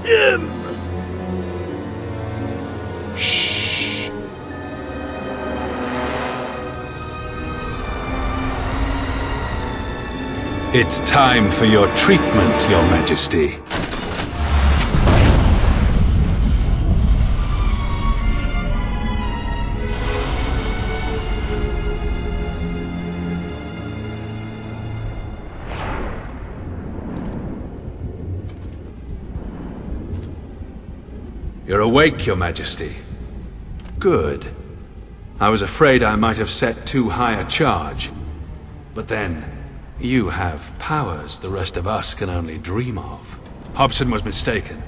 him. Shh. It's time for your treatment, Your Majesty. You're awake, Your Majesty. Good. I was afraid I might have set too high a charge. But then, you have powers the rest of us can only dream of. Hobson was mistaken.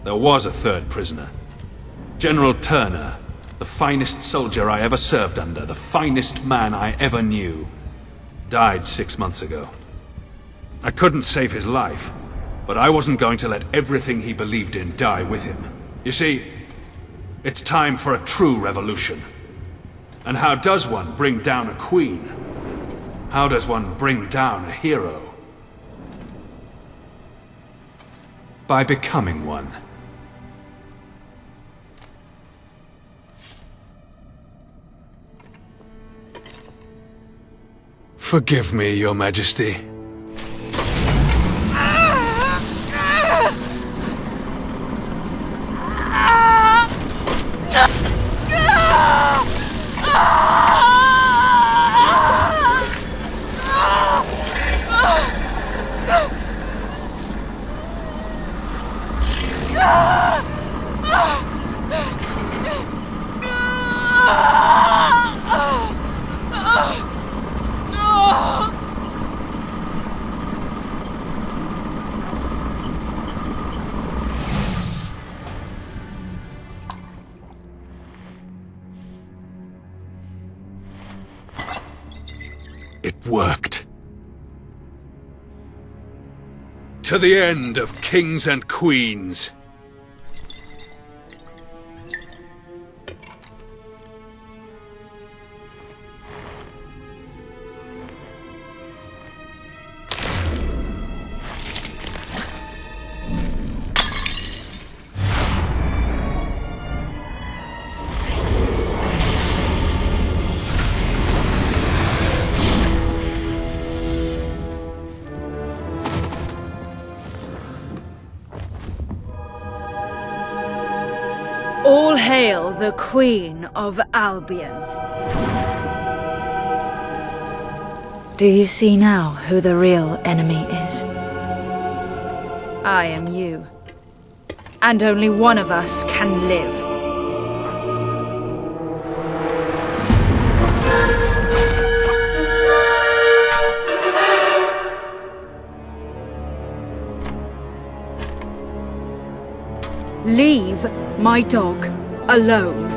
There was a third prisoner. General Turner, the finest soldier I ever served under, the finest man I ever knew, died 6 months ago. I couldn't save his life, but I wasn't going to let everything he believed in die with him. You see, it's time for a true revolution. And how does one bring down a queen? How does one bring down a hero? By becoming one. Forgive me, Your Majesty. It worked. To the end of kings and queens. All hail the Queen of Albion. Do you see now who the real enemy is? I am you. And only one of us can live. Leave my dog alone.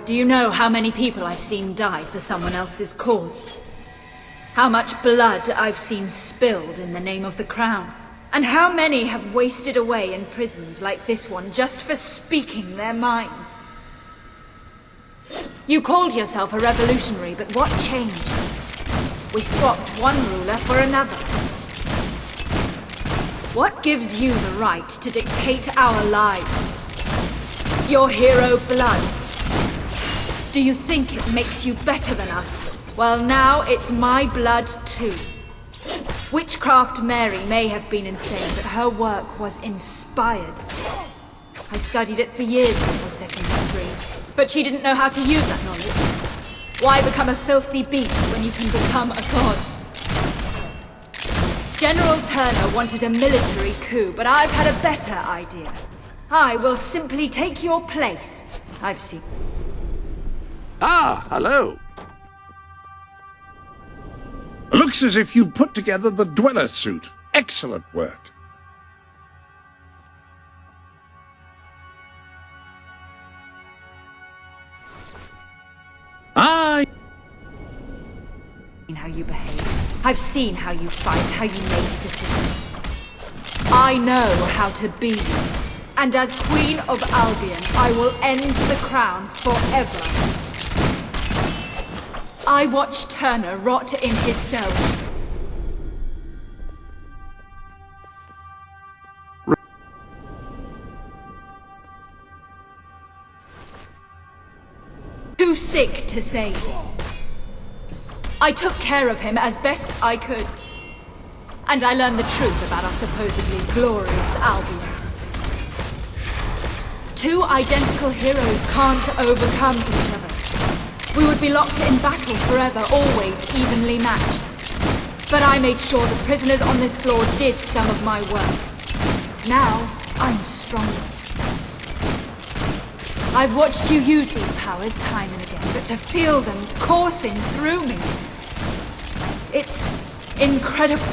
Do you know how many people I've seen die for someone else's cause? How much blood I've seen spilled in the name of the crown? And how many have wasted away in prisons like this one just for speaking their minds? You called yourself a revolutionary, but what changed? We swapped one ruler for another. What gives you the right to dictate our lives? Your hero blood. Do you think it makes you better than us? Well, now it's my blood too. Witchcraft Mary may have been insane, but her work was inspired. I studied it for years before setting her free. But she didn't know how to use that knowledge. Why become a filthy beast when you can become a god? General Turner wanted a military coup, but I've had a better idea. I will simply take your place. I've seen... Ah, hello. Looks as if you put together the dweller suit. Excellent work. How you behave. I've seen how you fight, how you make decisions. I know how to be you. And as Queen of Albion, I will end the crown forever. I watched Turner rot in his cell. Too sick to save. I took care of him as best I could. And I learned the truth about our supposedly glorious Albion. Two identical heroes can't overcome each other. We would be locked in battle forever, always evenly matched. But I made sure the prisoners on this floor did some of my work. Now, I'm stronger. I've watched you use these powers time and again, but to feel them coursing through me, it's incredible.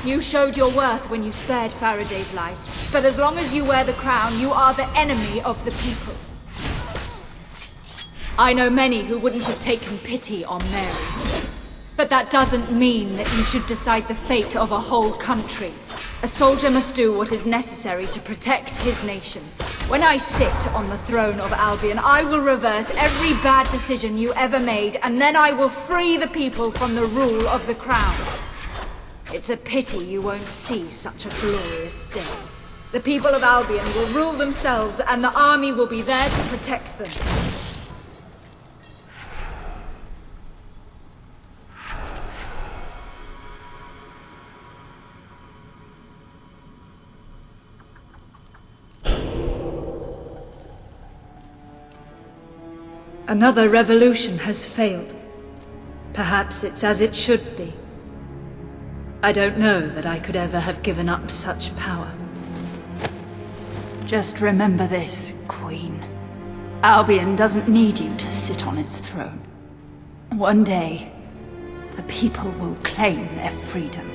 You showed your worth when you spared Faraday's life, but as long as you wear the crown, you are the enemy of the people. I know many who wouldn't have taken pity on Mary. But that doesn't mean that you should decide the fate of a whole country. A soldier must do what is necessary to protect his nation. When I sit on the throne of Albion, I will reverse every bad decision you ever made, and then I will free the people from the rule of the crown. It's a pity you won't see such a glorious day. The people of Albion will rule themselves, and the army will be there to protect them. Another revolution has failed. Perhaps it's as it should be. I don't know that I could ever have given up such power. Just remember this, Queen. Albion doesn't need you to sit on its throne. One day, the people will claim their freedom.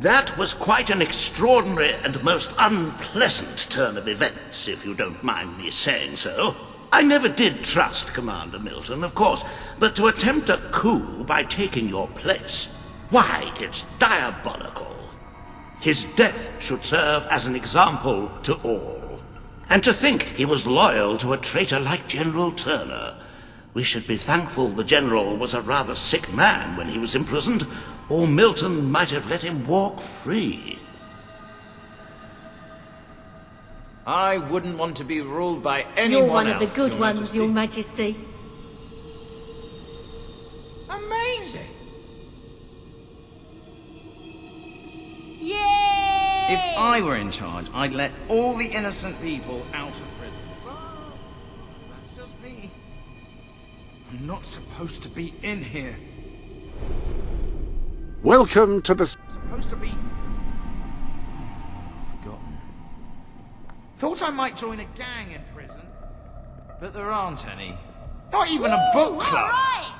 That was quite an extraordinary and most unpleasant turn of events, if you don't mind me saying so. I never did trust Commander Milton, of course, but to attempt a coup by taking your place, why, it's diabolical. His death should serve as an example to all. And to think he was loyal to a traitor like General Turner. We should be thankful the General was a rather sick man when he was imprisoned, or Milton might have let him walk free. I wouldn't want to be ruled by anyone else. You're one of the good ones, Your Majesty. Amazing! Yay! If I were in charge, I'd let all the innocent people out of prison. But that's just me. I'm not supposed to be in here. Welcome to the... Supposed to be... forgotten. Thought I might join a gang in prison, but there aren't any. Not even a book club. All right.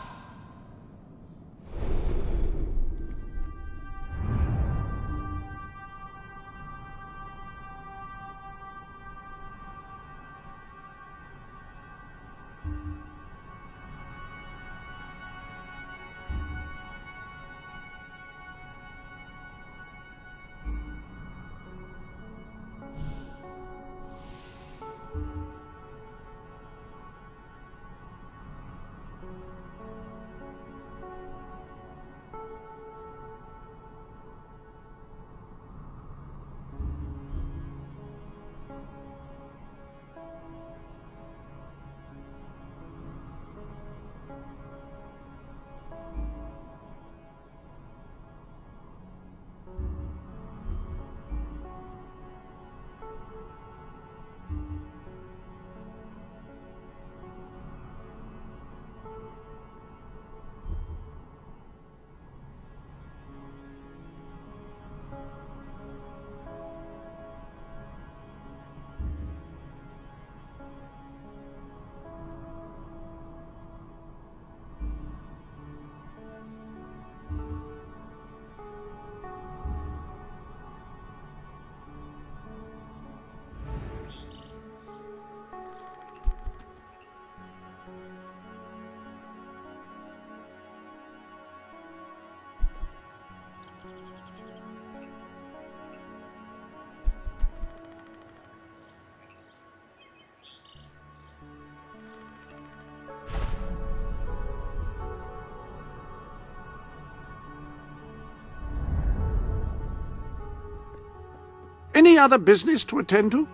Any other business to attend to?